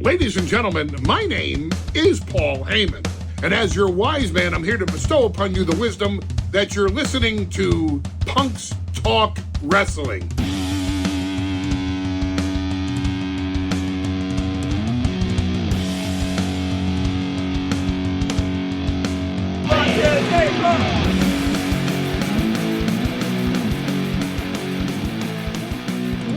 Ladies and gentlemen, my name is Paul Heyman, and as your wise man, I'm here to bestow upon you the wisdom that you're listening to Punks Talk Wrestling.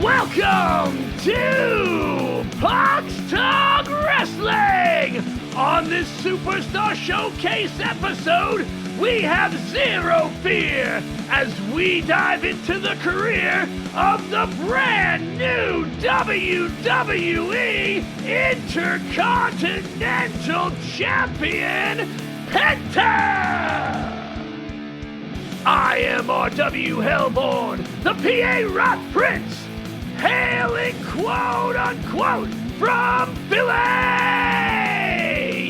Welcome to Punks Talk Wrestling! On this Superstar Showcase episode, we have zero fear as we dive into the career of the brand new WWE Intercontinental Champion, Penta! I am RW Hellborn, the PA Rock Prince, hailing quote-unquote from Philly!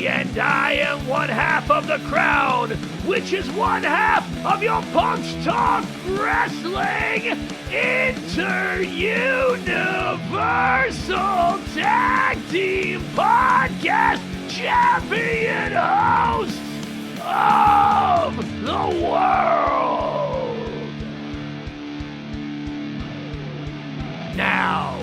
And I am one half of the crowd, which is one half of your Punks Talk Wrestling Inter-Universal Tag Team Podcast Champion host of the world! Now,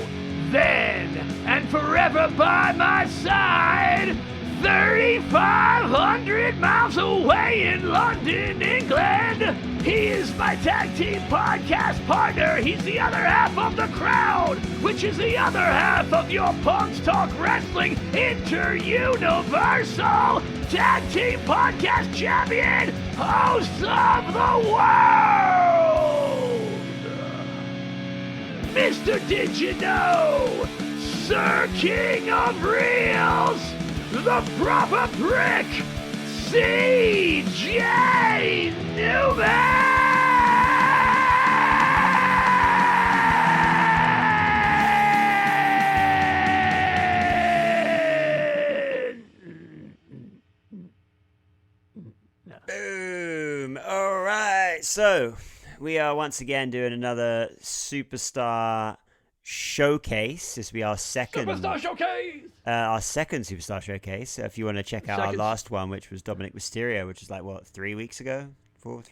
then, and forever by my side, 3,500 miles away in London, England, he is my tag team podcast partner. He's the other half of the crowd, which is the other half of your Punks Talk Wrestling Inter-Universal Tag Team Podcast Champion, host of the world! Mr. Did You Know, Sir King of Reels, the proper prick, C.J. Newman! Boom! All right, so we are once again doing another Superstar Showcase. This will be our second Superstar Showcase! Our second Superstar Showcase. So if you want to check out our last one, which was Dominic Mysterio, which was like, what, 3 weeks ago? 4 weeks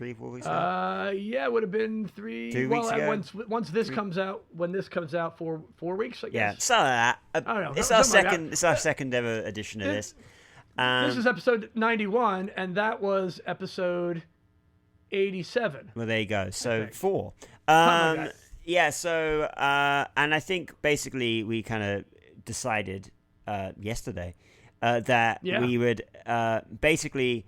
ago? Yeah, it would have been 2 weeks ago. Once this comes out, when this comes out, 4 weeks, I guess. Yeah, something like that. I don't know. It's our second. It's our second ever edition of this. This is episode 91, and that was episode 87. Well, there you go. So 4. Yeah. So, and I think basically we kind of decided yesterday that we would basically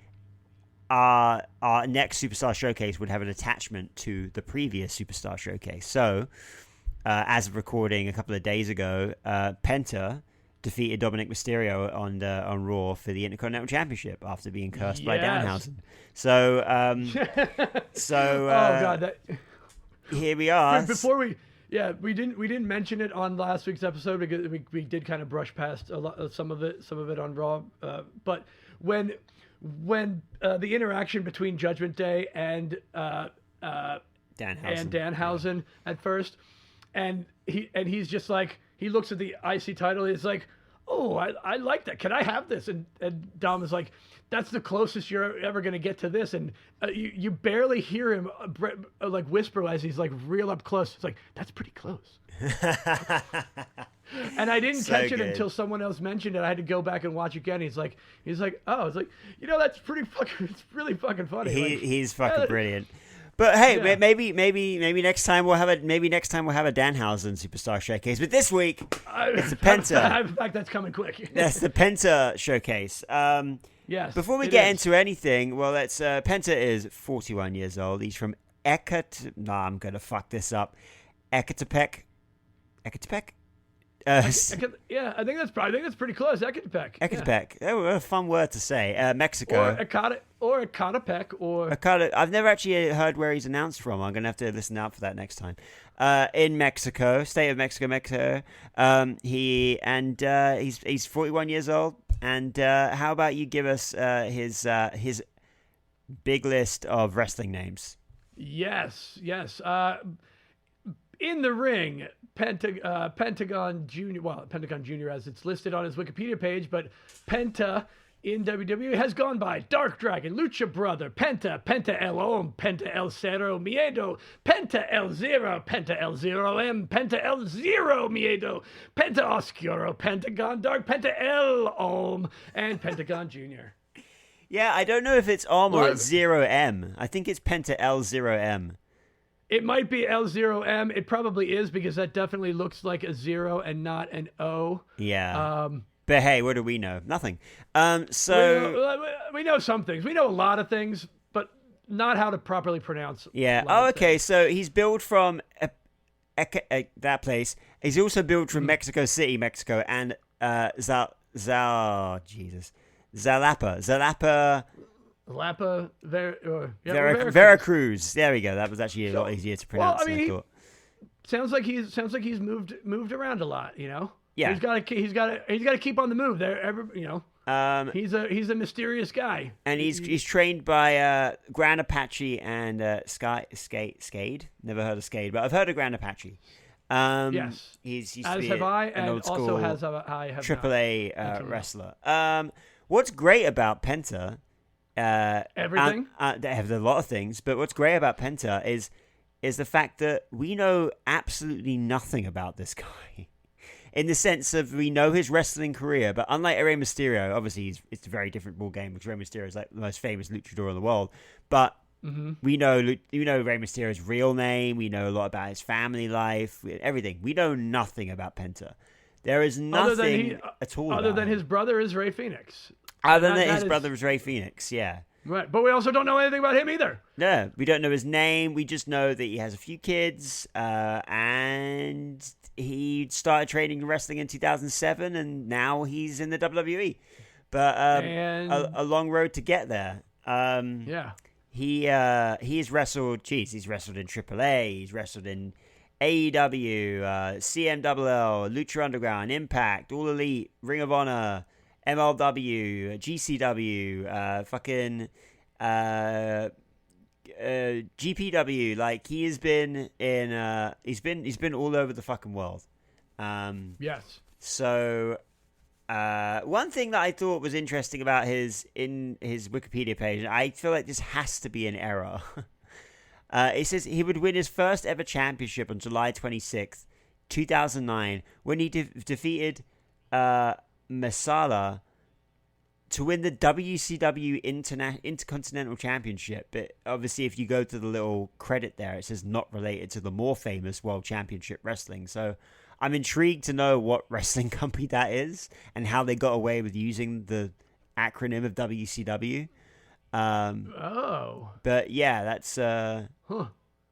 our next Superstar Showcase would have an attachment to the previous Superstar Showcase. So, as of recording a couple of days ago, Penta defeated Dominic Mysterio on Raw for the Intercontinental Championship after being cursed by Danhausen. So, oh God, here we are. Before we didn't mention it on last week's episode because we did kind of brush past some of it on Raw. But when the interaction between Judgment Day and Danhausen at first, and he's just like, he looks at the IC title, he's like, oh, I like that. Can I have this? And Dom is like, that's the closest you're ever going to get to this. And you barely hear him like whisper as he's like real up close. It's like, that's pretty close. And I didn't catch it until someone else mentioned it. I had to go back and watch again. He's like, oh, it's like, that's pretty fucking, it's really fucking funny. He's fucking brilliant. But hey, maybe next time we'll have a Danhausen Superstar Showcase. But this week it's the Penta. In fact, that's coming quick. That's the Penta Showcase. Yes. Before we get into anything, well, Penta is 41 years old. He's from I'm gonna fuck this up. Ecatepec. I think that's pretty close. Ecatepec. Ecatepec. Yeah. A fun word to say. Mexico. Or Ecatepec. I've never actually heard where he's announced from. I'm gonna have to listen out for that next time. In Mexico, state of Mexico. He's 41 years old. And how about you give us his big list of wrestling names? Yes. in the ring, Pentagon Junior. Well, Pentagon Junior as it's listed on his Wikipedia page, but Penta in WWE has gone by Dark Dragon, Lucha Brother, Penta El Om, Penta El Cero Miedo, Penta El Zero, Penta El Zero M, Penta El Zero Miedo, Penta Oscuro, Pentagon Dark, Penta El Om, and Pentagon Junior. Yeah, I don't know if it's Om or it's Zero M. I think it's Penta L Zero M. It might be L0M. It probably is because that definitely looks like a 0 and not an O. Yeah. But hey, what do we know? Nothing. So we know some things. We know a lot of things, but not how to properly pronounce. Yeah. Oh, okay. So he's billed from that place. He's also billed from Mexico City, Mexico, and Zalapa. Veracruz. There we go. That was actually a lot easier to pronounce than I thought. Sounds like he's moved around a lot. You know. Yeah. He's got to keep on the move. He's a mysterious guy. And he's trained by Grand Apache and Skade. Never heard of Skade, but I've heard of Grand Apache. Yes. He's used as to be have I, an and old school also has I have AAA wrestler. What's great about Penta? Everything. They have a lot of things, but what's great about Penta is the fact that we know absolutely nothing about this guy. In the sense of we know his wrestling career, but unlike Rey Mysterio, obviously it's a very different ball game because Rey Mysterio is like the most famous luchador in the world. But we know Rey Mysterio's real name. We know a lot about his family life, everything. We know nothing about Penta. There is nothing at all. Other than his brother is Rey Fenix. Other than his brother is Rey Fenix, yeah. Right, but we also don't know anything about him either. No, we don't know his name. We just know that he has a few kids, and he started training wrestling in 2007, and now he's in the WWE. But a long road to get there. Yeah. He's wrestled. He's wrestled in AAA. He's wrestled in AEW, CMLL, Lucha Underground, Impact, All Elite, Ring of Honor, MLW, GCW, GPW. Like he has been in. He's been all over the fucking world. Yes. So, one thing that I thought was interesting about his Wikipedia page, I feel like this has to be an error. It says he would win his first ever championship on July 26th, 2009, when he defeated Masala to win the WCW Intercontinental Championship. But obviously, if you go to the little credit there, it says not related to the more famous World Championship Wrestling. So I'm intrigued to know what wrestling company that is and how they got away with using the acronym of WCW. But yeah, that's an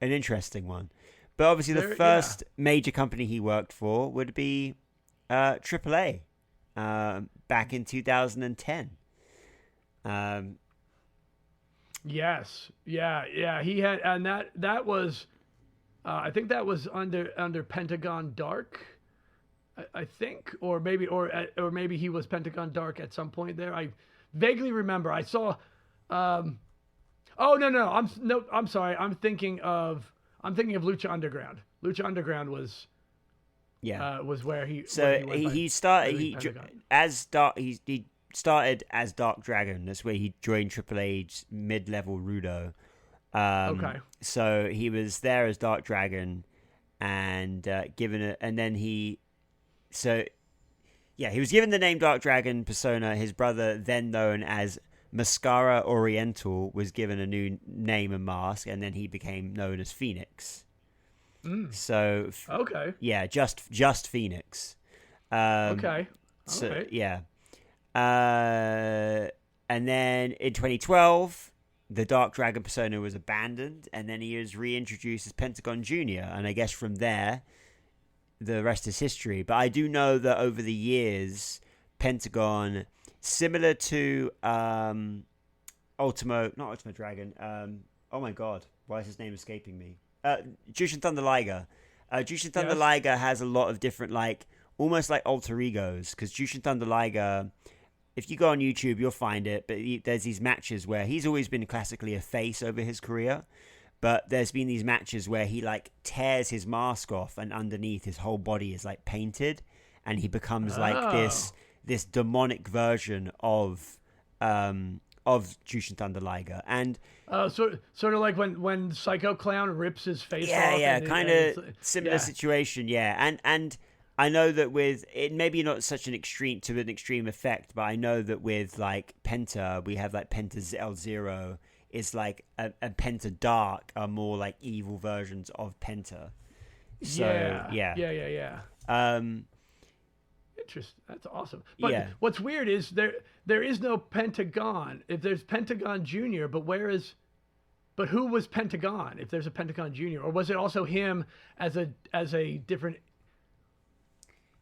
interesting one. But obviously, the first major company he worked for would be AAA. Back in 2010. Yes. Yeah. He had, and that was, I think that was under Pentagon Dark, I think, or maybe he was Pentagon Dark at some point there. I vaguely remember. I saw. I'm sorry. I'm thinking of Lucha Underground. Lucha Underground was. Yeah, was where he. So he started as Dark Dragon. That's where he joined Triple H's mid-level Rudo. Okay. So he was there as Dark Dragon, and he was given the name Dark Dragon persona. His brother, then known as Mascara Oriental, was given a new name and mask, and then he became known as Phoenix. So okay, yeah, just Phoenix. Okay. So yeah, and then in 2012, the Dark Dragon persona was abandoned, and then he was reintroduced as Pentagon Junior, and I guess from there, the rest is history. But I do know that over the years, Pentagon, similar to not Ultimo Dragon. Oh my God, why is his name escaping me? Jushin Thunder Liger. Jushin Thunder Liger has a lot of different, almost like alter egos. Because Jushin Thunder Liger, if you go on YouTube, you'll find it. But there's these matches where he's always been classically a face over his career. But there's been these matches where he like tears his mask off, and underneath his whole body is like painted, and he becomes like this demonic version of Jushin Thunder Liger. And sort of like when Psycho Clown rips his face off. Yeah, kind of similar situation. Yeah, and I know that with it, maybe not such an extreme effect, but I know that with like Penta, we have like Penta L0 is like a Penta Dark are more like evil versions of Penta. So yeah. Interesting. That's awesome. But what's weird is there is no Pentagon. If there's Pentagon Junior, but who was Pentagon? If there's a Pentagon Junior, or was it also him as a different?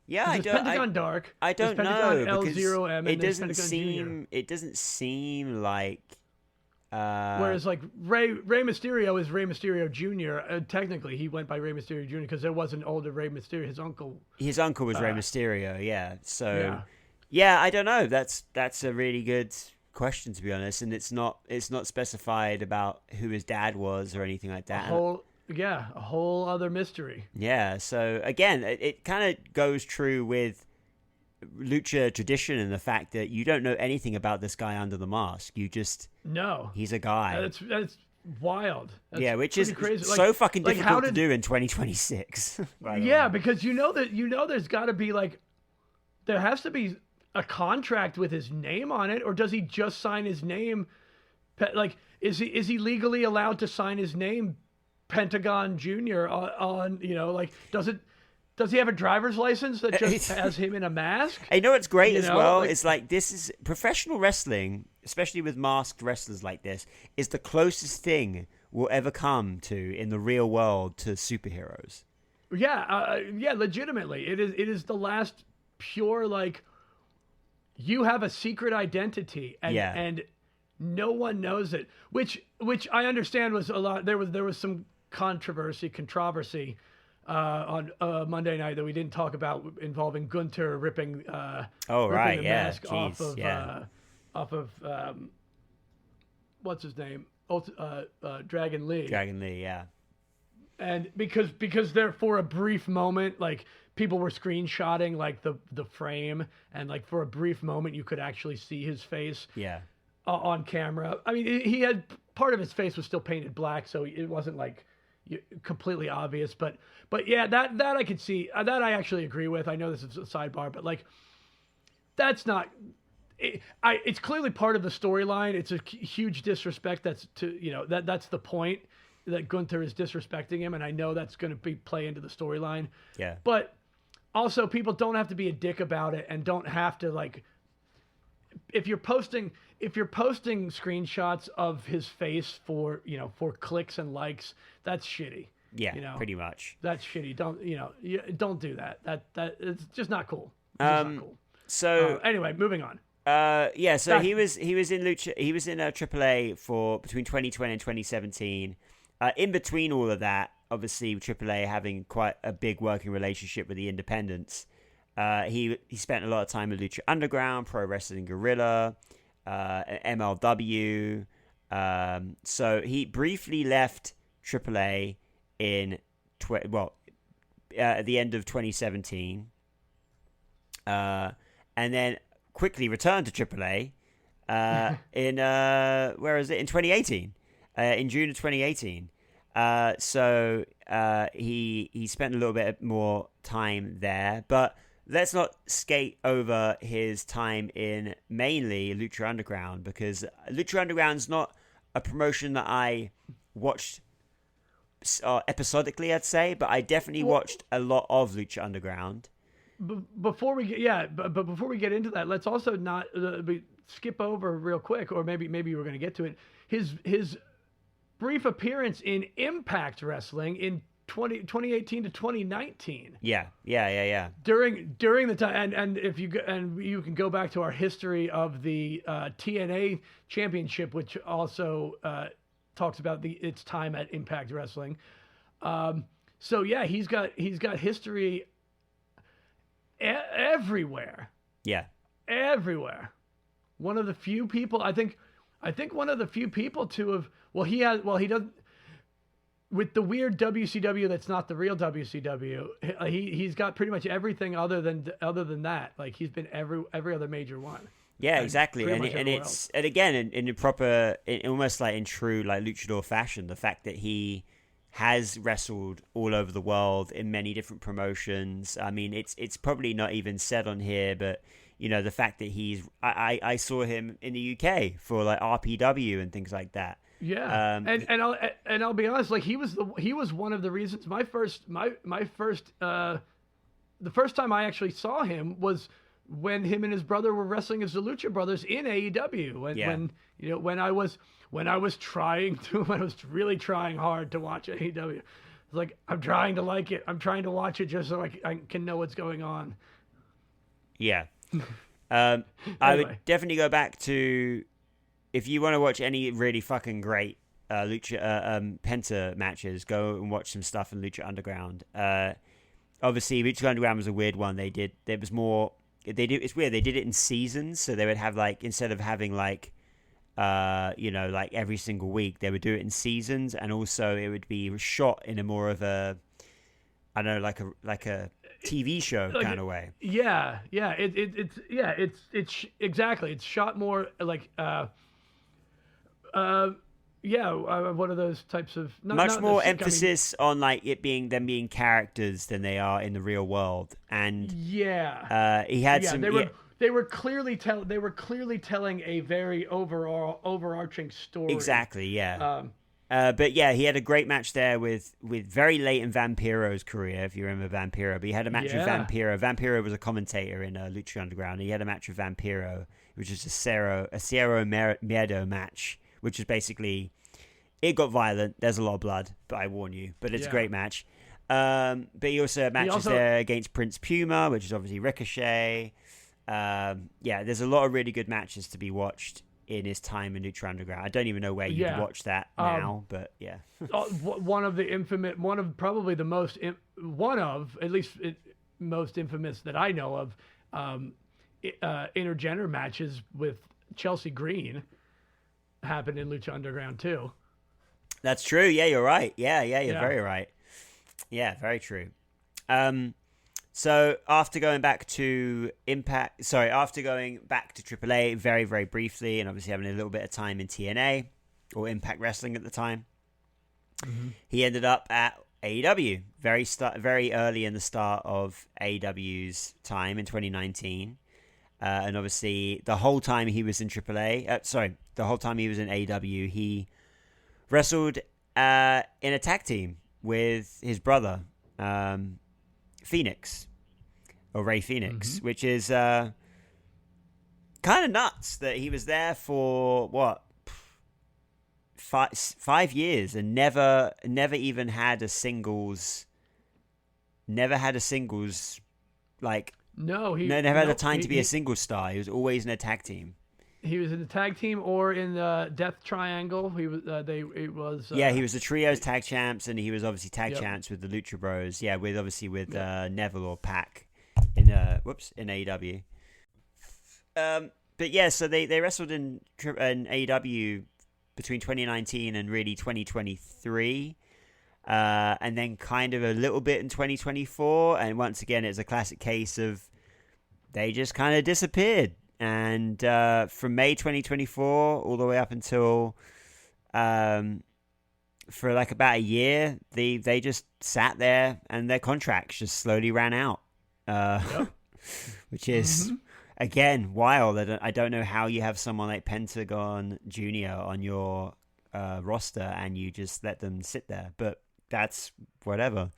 Yeah, Pentagon Dark. I don't know because L0M. It doesn't seem like. Whereas like Rey Mysterio is Rey Mysterio Jr. Technically, he went by Rey Mysterio Jr. because there was an older Rey Mysterio. His uncle was Rey Mysterio. Yeah. So I don't know. That's a really good question, to be honest, and it's not specified about who his dad was or anything like that. A whole other mystery. Yeah. So again, it kind of goes true with lucha tradition and the fact that you don't know anything about this guy under the mask. You just he's a guy. That's wild. That's which is crazy. So fucking difficult to do in 2026. Because there's got to be like there has to be a contract with his name on it, or does he just sign his name? Like is he legally allowed to sign his name Pentagon Junior on like does he have a driver's license that just has him in a mask? I know it's great as well. It's like this is professional wrestling, especially with masked wrestlers like this, is the closest thing we'll ever come to in the real world to superheroes. Yeah, legitimately, it is the last pure like you have a secret identity and no one knows it, which I understand was a lot. There was some controversy. On Monday night that we didn't talk about involving Gunther ripping the mask off of what's his name? Dragon Lee. Dragon Lee, yeah. And because there for a brief moment, like people were screenshotting like the frame, and like for a brief moment you could actually see his face. Yeah. On camera. I mean, he had part of his face was still painted black, so it wasn't like completely obvious, but yeah, that I could see. That I actually agree with. I know this is a sidebar, but like that's not. It's clearly part of the storyline. It's a huge disrespect. That's the point, that Gunther is disrespecting him, and I know that's going to play into the storyline. Yeah. But also, people don't have to be a dick about it, and don't have to like. If you're posting screenshots of his face for clicks and likes, that's shitty. Yeah, pretty much. That's shitty. Don't do that. That it's just not cool. Not cool. So anyway, moving on. So he was in Lucha. He was in AAA for between 2020 and 2017. In between all of that, obviously AAA having quite a big working relationship with the independents. He spent a lot of time with Lucha Underground, Pro Wrestling Guerrilla, MLW. So he briefly left AAA at the end of 2017, and then quickly returned to AAA in 2018, in June of 2018. So he spent a little bit more time there, but let's not skate over his time in mainly Lucha Underground, because Lucha Underground's not a promotion that I watched episodically, I'd say, but I definitely watched a lot of Lucha Underground. Before we get into that, let's also not skip over real quick, or maybe we're going to get to it. His brief appearance in Impact Wrestling in 2018 to 2019. Yeah. During the time, and if you can go back to our history of the TNA Championship, which also talks about its time at Impact Wrestling. So yeah, he's got history everywhere. Yeah, everywhere. One of the few people, I think one of the few people to have. He doesn't. with the weird WCW that's not the real WCW, he's got pretty much everything other than that. Like he's been every other major one. Yeah, exactly, and again in a proper, almost like in true like luchador fashion, the fact that he has wrestled all over the world in many different promotions. I mean, it's probably not even said on here, but you know, the fact that I saw him in the UK for like RPW and things like that. Yeah, and I'll be honest, like he was one of the reasons the first time I actually saw him was when him and his brother were wrestling as the Lucha Brothers in AEW. When I was really trying hard to watch AEW. It's like, I'm trying to like it. I'm trying to watch it just so I can know what's going on. Yeah. Anyway. I would definitely go back to, if you want to watch any really fucking great Penta matches, go and watch some stuff in Lucha Underground. Obviously, Lucha Underground was a weird one. It's weird. They did it in seasons, so they would have like, instead of having like, like every single week, they would do it in seasons, and also it would be shot in a more of a, I don't know, like a TV show kind of way. Yeah. It's exactly. It's shot more like one of those types of much more emphasis on like them being characters than they are in the real world. And he had some. They were clearly telling a very overarching story. Exactly. Yeah. But yeah, he had a great match there with very late in Vampiro's career, if you remember Vampiro. But he had a match with Vampiro. Vampiro was a commentator in Lucha Underground. He had a match with Vampiro, which is a Cero Miedo match, which is basically, it got violent. There's a lot of blood, but I warn you. But it's a great match. But he also had matches there against Prince Puma, which is obviously Ricochet. There's a lot of really good matches to be watched in his time in Lucha Underground. I don't even know where you can watch that now, but yeah. One of probably the most, most infamous that I know of, intergender matches with Chelsea Green happened in Lucha Underground too. That's true. Yeah, you're right. Yeah, you're very right. Yeah, very true. So after going back to AAA very, very briefly, and obviously having a little bit of time in TNA or Impact Wrestling at the time, he ended up at AEW very early in the start of AEW's time in 2019. And obviously the whole time he was in the whole time he was in AEW, he wrestled in a tag team with his brother, Phoenix, or Ray Phoenix, which is kind of nuts that he was there for 5 years and never even had a singles. Never had a singles, like never had a time to be a singles star. He was always in a tag team. He was in the tag team or in the Death Triangle. He was. He was the trios tag champs, and he was obviously tag champs with the Lucha Bros. Yeah, with Neville or Pac in AEW. But yeah, so they wrestled in AEW between 2019 and really 2023, and then kind of a little bit in 2024. And once again, it's a classic case of they just kind of disappeared. And from May 2024 all the way up until for like about a year, they just sat there and their contracts just slowly ran out, which is again wild. I don't know how you have someone like Pentagon Jr. on your roster and you just let them sit there, but that's whatever.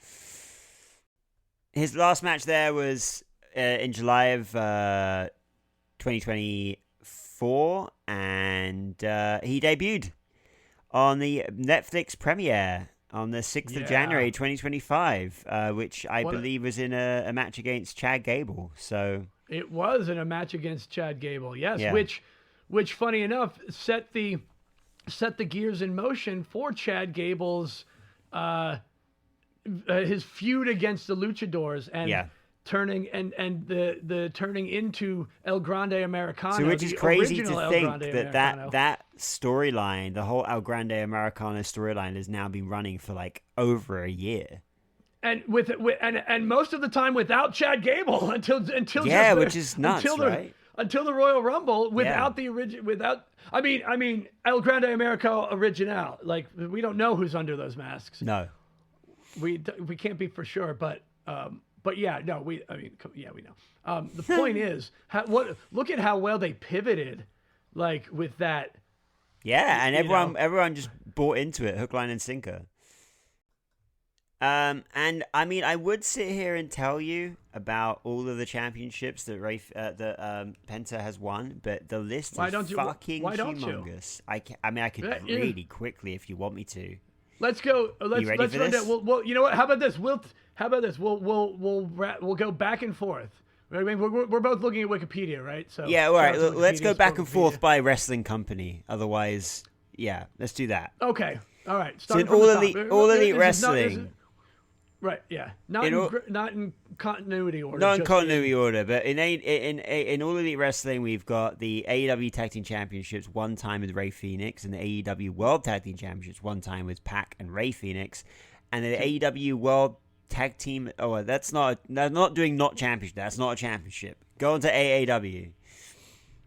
His last match there was in July of 2024, and he debuted on the Netflix premiere on the 6th of January 2025, which I believe was in a match against Chad Gable. So it was in a match against Chad Gable, which funny enough set the gears in motion for Chad Gable's his feud against the Luchadors. And turning the turning into El Grande Americano. So which is crazy to think that storyline, the whole El Grande Americano storyline, has now been running for like over a year. And and most of the time without Chad Gable until which is nuts, right? Until the Royal Rumble without I mean El Grande Americano Original. Like, we don't know who's under those masks. No, we can't be for sure, but yeah, no, we know. The point is, look at how well they pivoted, like, with that. Yeah, and everyone just bought into it, hook, line, and sinker. And I mean, I would sit here and tell you about all of the championships that Penta has won, but the list is fucking humongous. I could really quickly if you want me to. Let's go. Let's run down. Well, you know what? How about this? We'll go back and forth. I mean, we're both looking at Wikipedia, right? So yeah, all right. Let's go back and forth by wrestling company. Otherwise, yeah, let's do that. Okay. All right. So in all elite wrestling. Right, yeah, not in continuity order. Not in continuity order, but in All Elite Wrestling, we've got the AEW Tag Team Championships one time with Rey Fenix, and the AEW World Tag Team Championships one time with Pac and Rey Fenix, and the AEW World Tag Team. Oh, that's not championship. That's not a championship. Go on to AAW.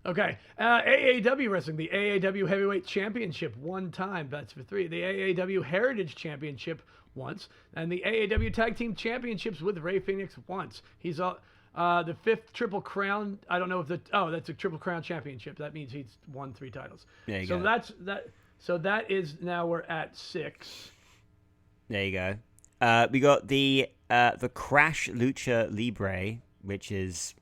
Okay, AAW Wrestling, the AAW Heavyweight Championship one time. That's for 3. The AAW Heritage Championship once, and the AAW Tag Team Championships with Rey Fenix once. He's the 5th Triple Crown. I don't know if that's a Triple Crown Championship. That means he's won 3 titles. There you go. So that's that. So that is, now we're at 6. There you go. We got the Crash Lucha Libre, which is,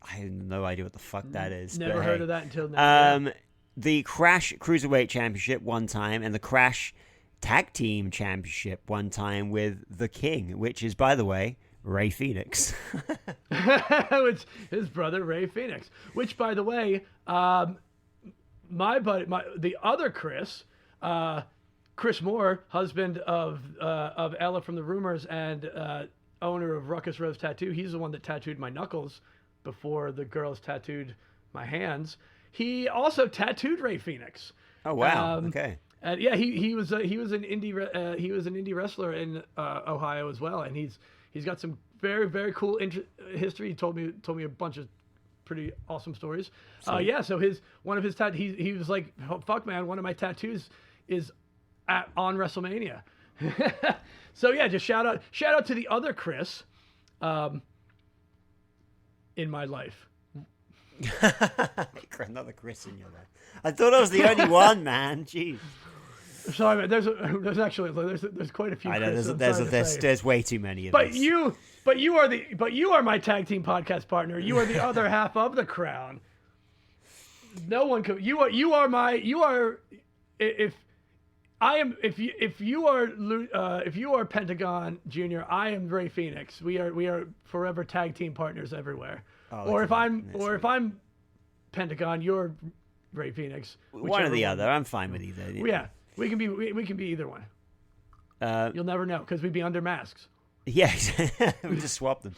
I have no idea what the fuck that is. Never heard of that until now. The Crash Cruiserweight Championship one time, and the Crash Tag Team Championship one time with The King, which is, by the way, Rey Fenix. It's his brother, Rey Fenix. Which, by the way, the other Chris, Chris Moore, husband of Ella from the Rumors and owner of Ruckus Rose Tattoo, he's the one that tattooed my knuckles before the girls tattooed my hands. He also tattooed Rey Fenix. Oh wow! Okay. And yeah, he was an indie wrestler in Ohio as well, and he's got some very, very cool history. He told me a bunch of pretty awesome stories. So one of his tattoos, he was like, oh, fuck man, one of my tattoos is on WrestleMania. So yeah, just shout out to the other Chris in my life. Another Chris in your life. I thought I was the only one, man. Jeez. Sorry, man. There's quite a few. I know there's way too many of but this. You are my tag team podcast partner. You are the other half of the crown. No one could. You are if you are Pentagon Jr., I am Rey Fenix. We are forever tag team partners everywhere. Oh, or if I'm Pentagon, you're Rey Fenix. One or the other. I'm fine with either. Yeah, we can be either one. You'll never know because we'd be under masks. Yeah, we just swap them.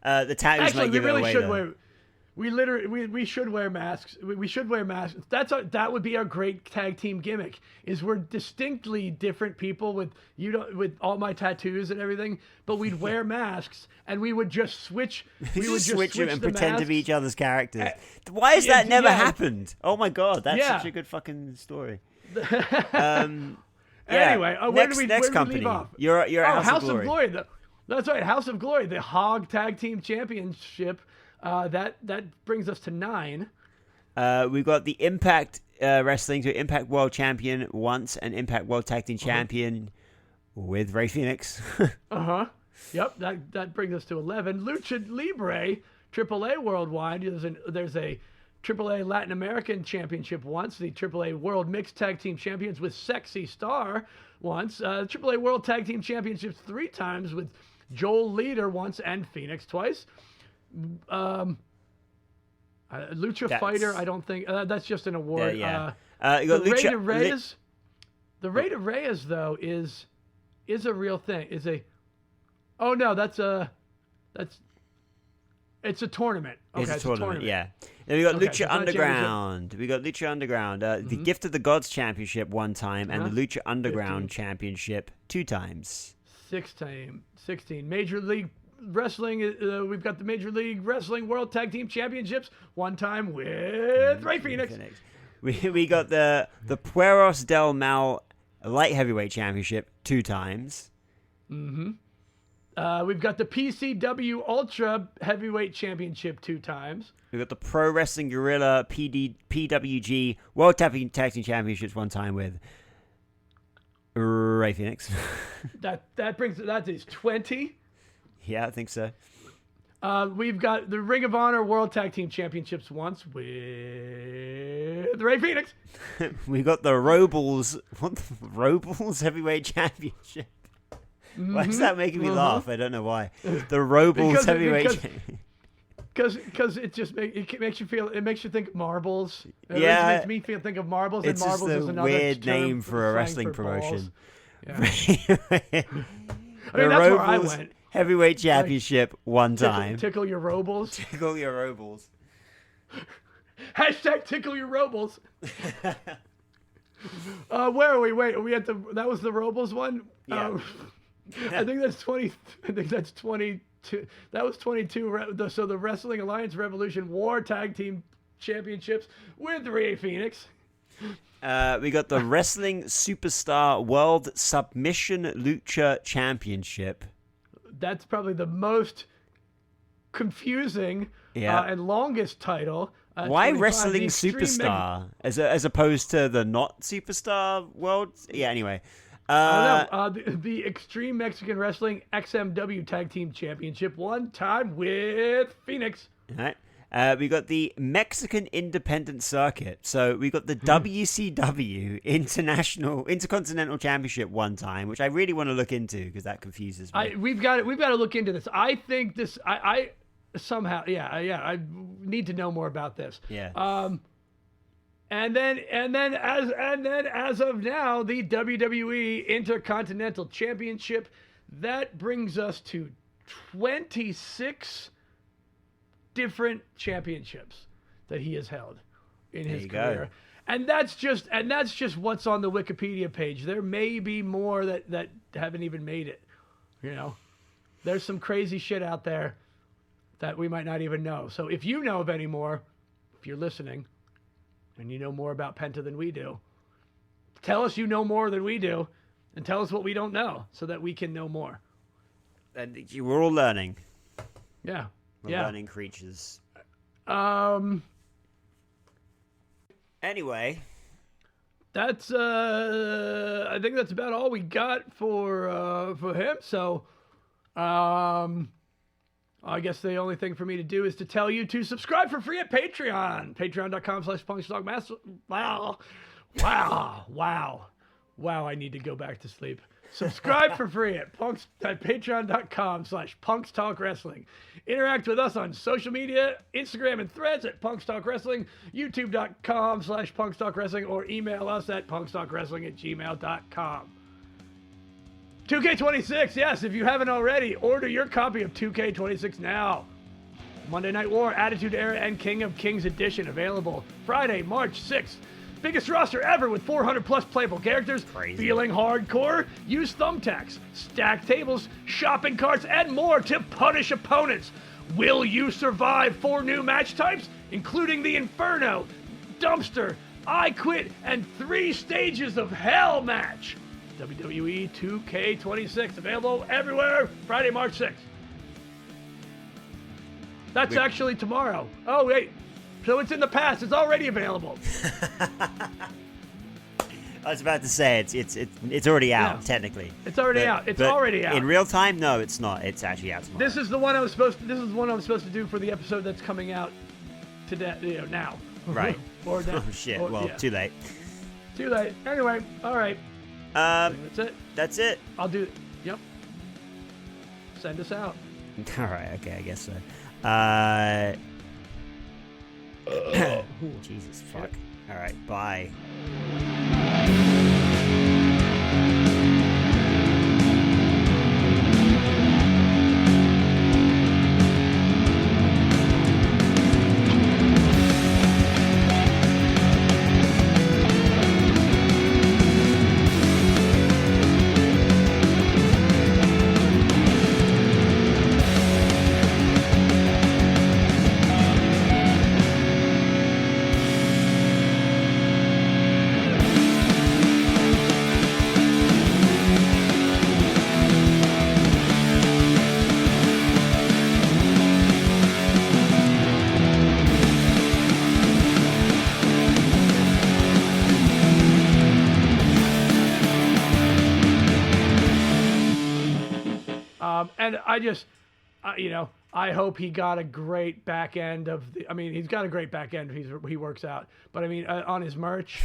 The tattoos might give it away. We should wear masks. We should wear masks. That would be our great tag team gimmick. Is we're distinctly different people with all my tattoos and everything, but we'd wear masks and we would just switch. We would just switch them and pretend to be each other's characters. Why has that never happened? Oh my god, that's such a good fucking story. Anyway, where do we leave off? You're at House of Glory. That's right, House of Glory, the Hog Tag Team Championship. That brings us to 9. We've got the Impact Wrestling, to Impact World Champion once, and Impact World Tag Team Champion with Rey Fenix. Yep, that brings us to 11. Lucha Libre, AAA Worldwide. There's a AAA Latin American Championship once, the AAA World Mixed Tag Team Champions with Sexy Star once, AAA World Tag Team Championships 3 times with Joel Leader once and Phoenix twice. Lucha Fighter, I don't think that's just an award. Yeah. The Rey de Reyes, the Rey de Reyes though is a real thing. Oh no, that's It's a tournament. Okay, it's a tournament. Yeah. Then we got Lucha Underground. The Gift of the Gods Championship 1 time, and the Lucha Underground 15. Championship 2 times. 16. Major League Wrestling. We've got the Major League Wrestling World Tag Team Championships 1 time with Ray Phoenix. We got the Pueros del Mal Light Heavyweight Championship 2 times. Mm-hmm. We've got the PCW Ultra Heavyweight Championship 2 times. We've got the Pro Wrestling Guerrilla PWG World Tag Team Championships 1 time with Ray Phoenix. that is 20. Yeah, I think so. We've got the Ring of Honor World Tag Team Championships once with Ray Phoenix. We got the Robles Heavyweight Championship. Mm-hmm. Why is that making me laugh? I don't know why. The Robles Heavyweight Because it just makes you feel. It makes you think marbles. It makes me think of marbles. It's and marbles just is a another weird name for a wrestling promotion. Yeah. The that's where I went. Heavyweight Championship 1 time. Tickle your robles. Tickle your robles. Hashtag tickle your robles. Where are we? Wait, are we at that was the robles one? Yeah. I think that's 20. I think that's 22. That was 22. So the Wrestling Alliance Revolution War Tag Team Championships with Ray Phoenix. We got the Wrestling Superstar World Submission Lucha Championship. That's probably the most confusing and longest title. Why Wrestling Superstar as opposed to the not Superstar World? Yeah, anyway. I don't know. The Extreme Mexican Wrestling XMW Tag Team Championship 1 time with Phoenix. All right. We got the Mexican Independent Circuit. So we got the WCW Intercontinental Championship 1 time, which I really want to look into because that confuses me. We've got to look into this. I think this. I somehow I need to know more about this. Yeah. And then as of now, the WWE Intercontinental Championship, that brings us to 26 different championships that he has held in his career. And that's just what's on the Wikipedia page. There may be more that haven't even made it. You know, there's some crazy shit out there that we might not even know. So if you know of any more, if you're listening, and you know more about Penta than we do, tell us you know more than we do, and tell us what we don't know so that we can know more. And we're all learning. Yeah. We're learning creatures. Anyway. That's, I think that's about all we got for him. So, I guess the only thing for me to do is to tell you to subscribe for free at Patreon. Patreon.com/punkstalkmaster. Wow, I need to go back to sleep. Subscribe for free at patreon.com/punkstalkwrestling. Interact with us on social media, Instagram and Threads at punkstalkwrestling, youtube.com/punkstalkwrestling, or email us at punkstalkwrestling@gmail.com. 2K26, yes, if you haven't already, order your copy of 2K26 now. Monday Night War, Attitude Era, and King of Kings Edition available Friday, March 6th. Biggest roster ever with 400 plus playable characters. Crazy. Feeling hardcore? Use thumbtacks, stack tables, shopping carts, and more to punish opponents. Will you survive 4 new match types, including the Inferno, Dumpster, I Quit, and 3 stages of Hell match? WWE 2K26 available everywhere Friday, March 6th. That's actually tomorrow. Oh wait, so it's in the past. It's already available. I was about to say it's already out technically. It's already out. It's already out. In real time, no, it's not. It's actually out tomorrow. This is the one I was supposed to do for the episode that's coming out today. Now. Right. Or now. Oh shit. Too late. Too late. Anyway, all right. That's it. That's it. I'll do it. Yep. Send us out. All right. Okay. I guess so. Jesus fuck. All right. Bye. and I just, I hope he got a great back end he's got a great back end. He works out, but on his merch.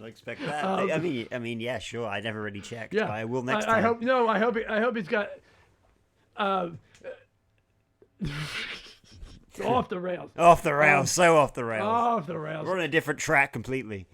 I expect that. Yeah, sure. I never really checked. Yeah, but I will next time. I hope he's got. Off the rails. Off the rails. So off the rails. Off the rails. We're on a different track completely.